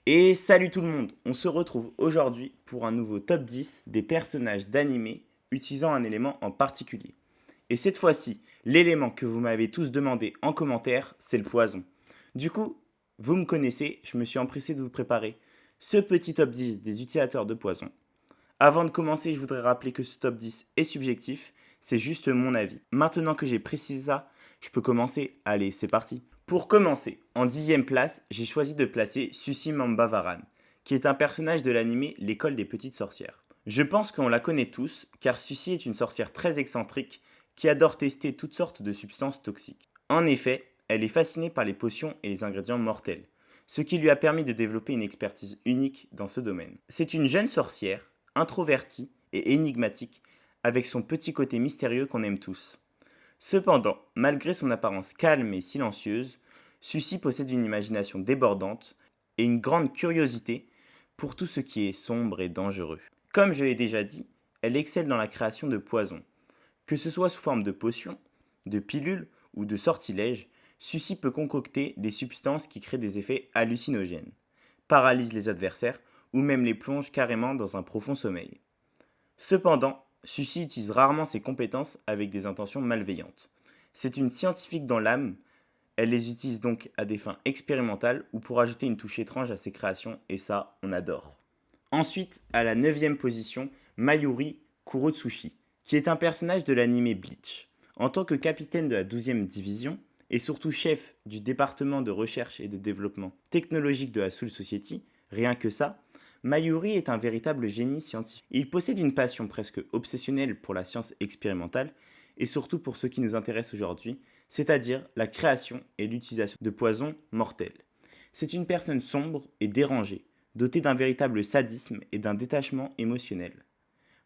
Et salut tout le monde, on se retrouve aujourd'hui pour un nouveau top 10 des personnages d'animé utilisant un élément en particulier. Et cette fois-ci, l'élément que vous m'avez tous demandé en commentaire, c'est le poison. Du coup, vous me connaissez, je me suis empressé de vous préparer ce petit top 10 des utilisateurs de poison. Avant de commencer, je voudrais rappeler que ce top 10 est subjectif, c'est juste mon avis. Maintenant que j'ai précisé ça, je peux commencer. Allez, c'est parti. Pour commencer, en 10e place, j'ai choisi de placer Sushi Mambavaran, qui est un personnage de l'anime L'école des petites sorcières. Je pense qu'on la connaît tous, car Sushi est une sorcière très excentrique qui adore tester toutes sortes de substances toxiques. En effet, elle est fascinée par les potions et les ingrédients mortels, ce qui lui a permis de développer une expertise unique dans ce domaine. C'est une jeune sorcière, introvertie et énigmatique, avec son petit côté mystérieux qu'on aime tous. Cependant, malgré son apparence calme et silencieuse, Suzy possède une imagination débordante et une grande curiosité pour tout ce qui est sombre et dangereux. Comme je l'ai déjà dit, elle excelle dans la création de poisons. Que ce soit sous forme de potions, de pilules ou de sortilèges, Suzy peut concocter des substances qui créent des effets hallucinogènes, paralysent les adversaires ou même les plongent carrément dans un profond sommeil. Cependant, Suzy utilise rarement ses compétences avec des intentions malveillantes. C'est une scientifique dans l'âme, elle les utilise donc à des fins expérimentales ou pour ajouter une touche étrange à ses créations, et ça, on adore. Ensuite, à la 9e position, Mayuri Kurotsushi, qui est un personnage de l'anime Bleach. En tant que capitaine de la 12e division, et surtout chef du département de recherche et de développement technologique de la Soul Society, rien que ça, Mayuri est un véritable génie scientifique. Il possède une passion presque obsessionnelle pour la science expérimentale, et surtout pour ce qui nous intéresse aujourd'hui, c'est-à-dire la création et l'utilisation de poisons mortels. C'est une personne sombre et dérangée, dotée d'un véritable sadisme et d'un détachement émotionnel.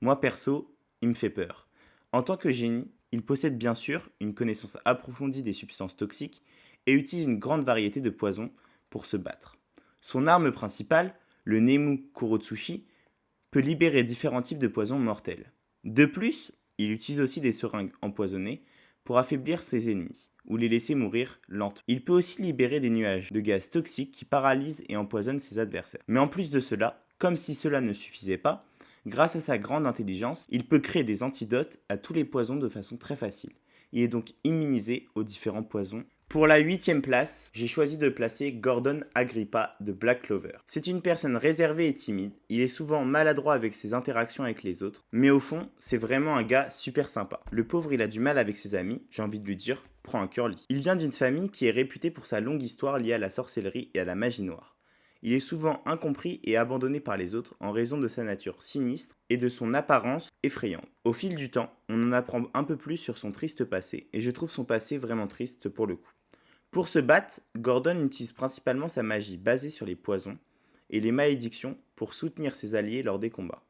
Moi perso, il me fait peur. En tant que génie, il possède bien sûr une connaissance approfondie des substances toxiques et utilise une grande variété de poisons pour se battre. Son arme principale, le Nemu Kurotsushi, peut libérer différents types de poisons mortels. De plus, il utilise aussi des seringues empoisonnées pour affaiblir ses ennemis ou les laisser mourir lentement. Il peut aussi libérer des nuages de gaz toxiques qui paralysent et empoisonnent ses adversaires. Mais en plus de cela, comme si cela ne suffisait pas, grâce à sa grande intelligence, il peut créer des antidotes à tous les poisons de façon très facile. Il est donc immunisé aux différents poisons. Pour la 8e place, j'ai choisi de placer Gordon Agrippa de Black Clover. C'est une personne réservée et timide, il est souvent maladroit avec ses interactions avec les autres, mais au fond, c'est vraiment un gars super sympa. Le pauvre, il a du mal avec ses amis, j'ai envie de lui dire, prends un curly. Il vient d'une famille qui est réputée pour sa longue histoire liée à la sorcellerie et à la magie noire. Il est souvent incompris et abandonné par les autres en raison de sa nature sinistre et de son apparence effrayante. Au fil du temps, on en apprend un peu plus sur son triste passé, et je trouve son passé vraiment triste pour le coup. Pour se battre, Gordon utilise principalement sa magie basée sur les poisons et les malédictions pour soutenir ses alliés lors des combats.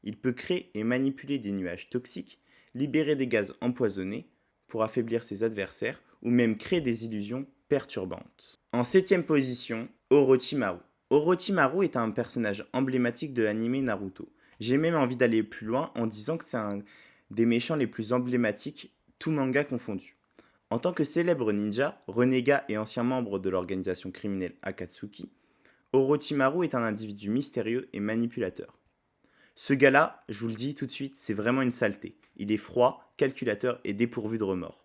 Il peut créer et manipuler des nuages toxiques, libérer des gaz empoisonnés pour affaiblir ses adversaires ou même créer des illusions perturbantes. En 7e position, Orochimaru. Orochimaru est un personnage emblématique de l'anime Naruto. J'ai même envie d'aller plus loin en disant que c'est un des méchants les plus emblématiques, tout manga confondu. En tant que célèbre ninja, renégat et ancien membre de l'organisation criminelle Akatsuki, Orochimaru est un individu mystérieux et manipulateur. Ce gars-là, je vous le dis tout de suite, c'est vraiment une saleté. Il est froid, calculateur et dépourvu de remords.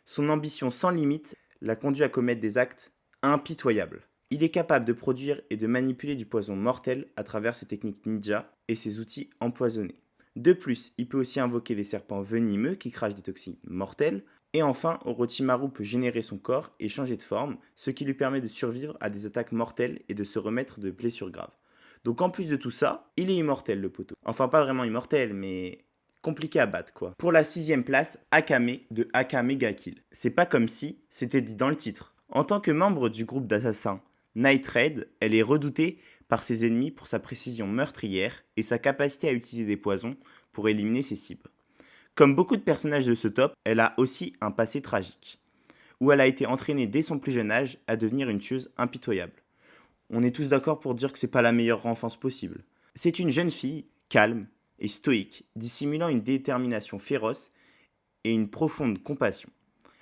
Son ambition sans limite l'a conduit à commettre des actes impitoyables. Il est capable de produire et de manipuler du poison mortel à travers ses techniques ninja et ses outils empoisonnés. De plus, il peut aussi invoquer des serpents venimeux qui crachent des toxines mortelles. Et enfin, Orochimaru peut générer son corps et changer de forme, ce qui lui permet de survivre à des attaques mortelles et de se remettre de blessures graves. Donc en plus de tout ça, il est immortel le poteau. Enfin pas vraiment immortel, mais compliqué à battre quoi. Pour la 6e place, Akame de Akame ga Kill. C'est pas comme si c'était dit dans le titre. En tant que membre du groupe d'assassins Night Raid, elle est redoutée par ses ennemis pour sa précision meurtrière et sa capacité à utiliser des poisons pour éliminer ses cibles. Comme beaucoup de personnages de ce top, elle a aussi un passé tragique, où elle a été entraînée dès son plus jeune âge à devenir une tueuse impitoyable. On est tous d'accord pour dire que c'est pas la meilleure enfance possible. C'est une jeune fille, calme et stoïque, dissimulant une détermination féroce et une profonde compassion.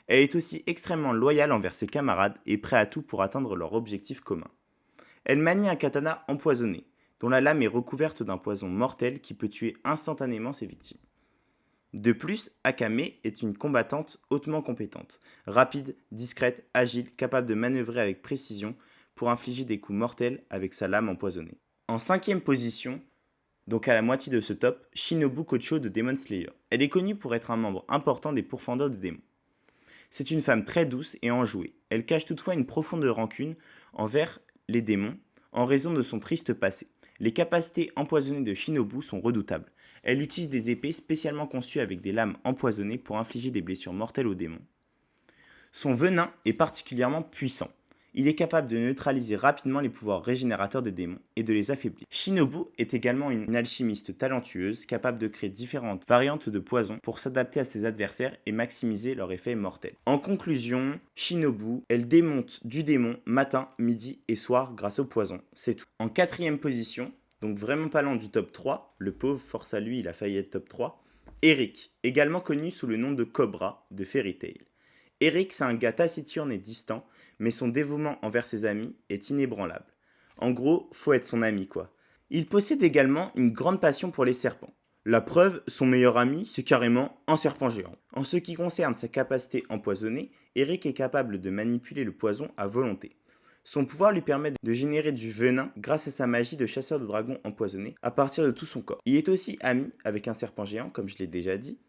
Elle est aussi extrêmement loyale envers ses camarades et prête à tout pour atteindre leur objectif commun. Elle manie un katana empoisonné, dont la lame est recouverte d'un poison mortel qui peut tuer instantanément ses victimes. De plus, Akame est une combattante hautement compétente, rapide, discrète, agile, capable de manœuvrer avec précision pour infliger des coups mortels avec sa lame empoisonnée. En cinquième position, donc à la moitié de ce top, Shinobu Kocho de Demon Slayer. Elle est connue pour être un membre important des pourfendeurs de démons. C'est une femme très douce et enjouée. Elle cache toutefois une profonde rancune envers les démons en raison de son triste passé. Les capacités empoisonnées de Shinobu sont redoutables. Elle utilise des épées spécialement conçues avec des lames empoisonnées pour infliger des blessures mortelles aux démons. Son venin est particulièrement puissant. Il est capable de neutraliser rapidement les pouvoirs régénérateurs des démons et de les affaiblir. Shinobu est également une alchimiste talentueuse, capable de créer différentes variantes de poisons pour s'adapter à ses adversaires et maximiser leur effet mortel. En conclusion, Shinobu, elle démonte du démon matin, midi et soir grâce au poison. C'est tout. En quatrième position, donc vraiment pas loin du top 3, le pauvre, force à lui, il a failli être top 3, Eric, également connu sous le nom de Cobra de Fairy Tail. Eric, c'est un gars taciturne et distant, mais son dévouement envers ses amis est inébranlable. En gros, faut être son ami quoi. Il possède également une grande passion pour les serpents. La preuve, son meilleur ami, c'est carrément un serpent géant. En ce qui concerne sa capacité empoisonnée, Eric est capable de manipuler le poison à volonté. Son pouvoir lui permet de générer du venin grâce à sa magie de chasseur de dragons empoisonné à partir de tout son corps. Il est aussi ami avec un serpent géant, comme je l'ai déjà dit,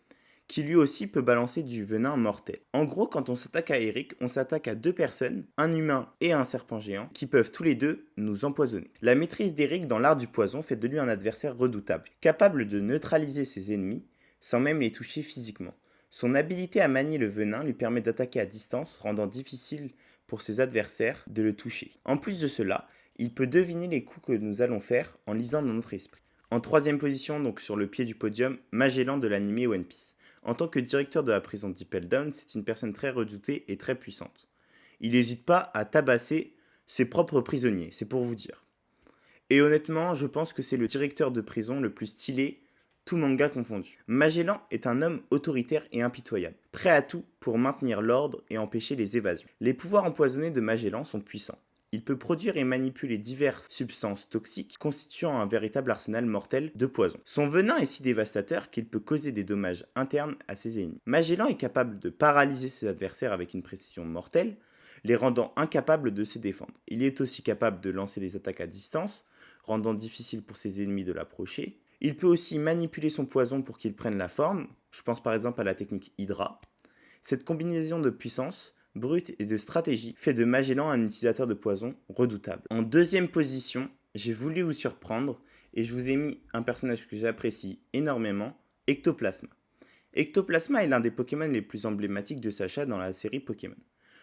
qui lui aussi peut balancer du venin mortel. En gros, quand on s'attaque à Eric, on s'attaque à deux personnes, un humain et un serpent géant, qui peuvent tous les deux nous empoisonner. La maîtrise d'Eric dans l'art du poison fait de lui un adversaire redoutable, capable de neutraliser ses ennemis sans même les toucher physiquement. Son habileté à manier le venin lui permet d'attaquer à distance, rendant difficile pour ses adversaires de le toucher. En plus de cela, il peut deviner les coups que nous allons faire en lisant dans notre esprit. En troisième position, donc sur le pied du podium, Magellan de l'anime One Piece. En tant que directeur de la prison d'Impel Down, c'est une personne très redoutée et très puissante. Il n'hésite pas à tabasser ses propres prisonniers, c'est pour vous dire. Et honnêtement, je pense que c'est le directeur de prison le plus stylé, tout manga confondu. Magellan est un homme autoritaire et impitoyable, prêt à tout pour maintenir l'ordre et empêcher les évasions. Les pouvoirs empoisonnés de Magellan sont puissants. Il peut produire et manipuler diverses substances toxiques, constituant un véritable arsenal mortel de poison. Son venin est si dévastateur qu'il peut causer des dommages internes à ses ennemis. Magellan est capable de paralyser ses adversaires avec une précision mortelle, les rendant incapables de se défendre. Il est aussi capable de lancer des attaques à distance, rendant difficile pour ses ennemis de l'approcher. Il peut aussi manipuler son poison pour qu'il prenne la forme, je pense par exemple à la technique Hydra. Cette combinaison de puissance brute et de stratégie fait de Magellan un utilisateur de poison redoutable. En deuxième position, j'ai voulu vous surprendre et je vous ai mis un personnage que j'apprécie énormément, Ectoplasma. Ectoplasma est l'un des Pokémon les plus emblématiques de Sacha dans la série Pokémon.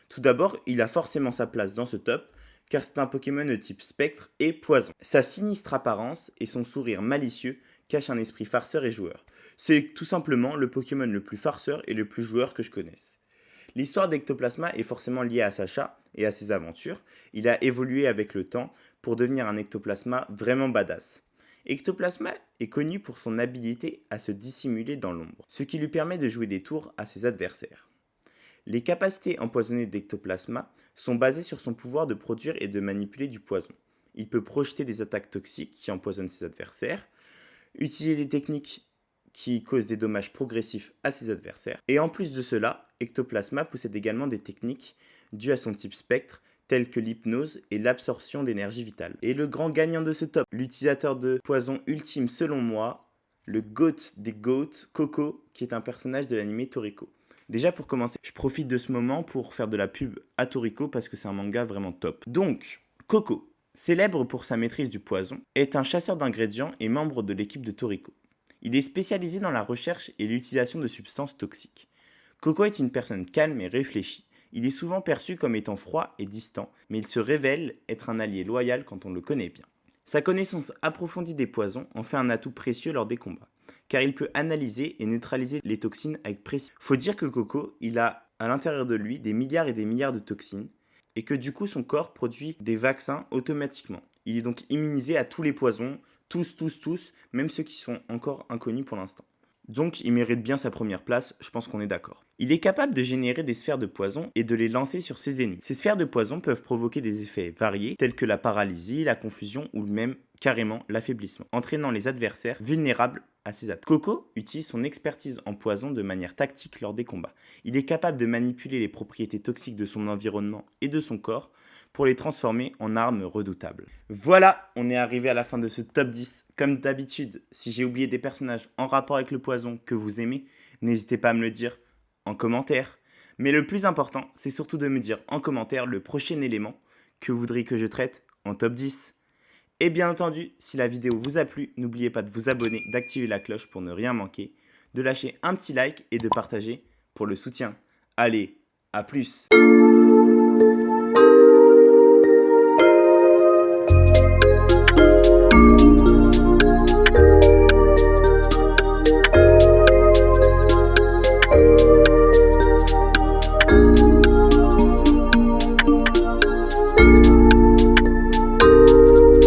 Tout d'abord, il a forcément sa place dans ce top, car c'est un Pokémon de type spectre et poison. Sa sinistre apparence et son sourire malicieux cachent un esprit farceur et joueur. C'est tout simplement le Pokémon le plus farceur et le plus joueur que je connaisse. L'histoire d'Ectoplasma est forcément liée à Sacha et à ses aventures. Il a évolué avec le temps pour devenir un Ectoplasma vraiment badass. Ectoplasma est connu pour son habilité à se dissimuler dans l'ombre, ce qui lui permet de jouer des tours à ses adversaires. Les capacités empoisonnées d'Ectoplasma sont basées sur son pouvoir de produire et de manipuler du poison. Il peut projeter des attaques toxiques qui empoisonnent ses adversaires, utiliser des techniques qui causent des dommages progressifs à ses adversaires. Et en plus de cela, Ectoplasma possède également des techniques dues à son type spectre, telles que l'hypnose et l'absorption d'énergie vitale. Et le grand gagnant de ce top, l'utilisateur de poison ultime selon moi, le GOAT des GOAT, Coco, qui est un personnage de l'anime Toriko. Déjà pour commencer, je profite de ce moment pour faire de la pub à Toriko parce que c'est un manga vraiment top. Donc, Coco, célèbre pour sa maîtrise du poison, est un chasseur d'ingrédients et membre de l'équipe de Toriko. Il est spécialisé dans la recherche et l'utilisation de substances toxiques. Coco est une personne calme et réfléchie. Il est souvent perçu comme étant froid et distant, mais il se révèle être un allié loyal quand on le connaît bien. Sa connaissance approfondie des poisons en fait un atout précieux lors des combats, car il peut analyser et neutraliser les toxines avec précision. Faut dire que Coco, il a à l'intérieur de lui des milliards et des milliards de toxines, et que du coup son corps produit des vaccins automatiquement. Il est donc immunisé à tous les poisons, tous, même ceux qui sont encore inconnus pour l'instant. Donc il mérite bien sa première place, je pense qu'on est d'accord. Il est capable de générer des sphères de poison et de les lancer sur ses ennemis. Ces sphères de poison peuvent provoquer des effets variés tels que la paralysie, la confusion ou même carrément l'affaiblissement, entraînant les adversaires vulnérables à ses attaques. Coco utilise son expertise en poison de manière tactique lors des combats. Il est capable de manipuler les propriétés toxiques de son environnement et de son corps pour les transformer en armes redoutables. Voilà, on est arrivé à la fin de ce top 10. Comme d'habitude, si j'ai oublié des personnages en rapport avec le poison que vous aimez, n'hésitez pas à me le dire en commentaire. Mais le plus important, c'est surtout de me dire en commentaire le prochain élément que vous voudriez que je traite en top 10. Et bien entendu, si la vidéo vous a plu, n'oubliez pas de vous abonner, d'activer la cloche pour ne rien manquer, de lâcher un petit like et de partager pour le soutien. Allez, à plus!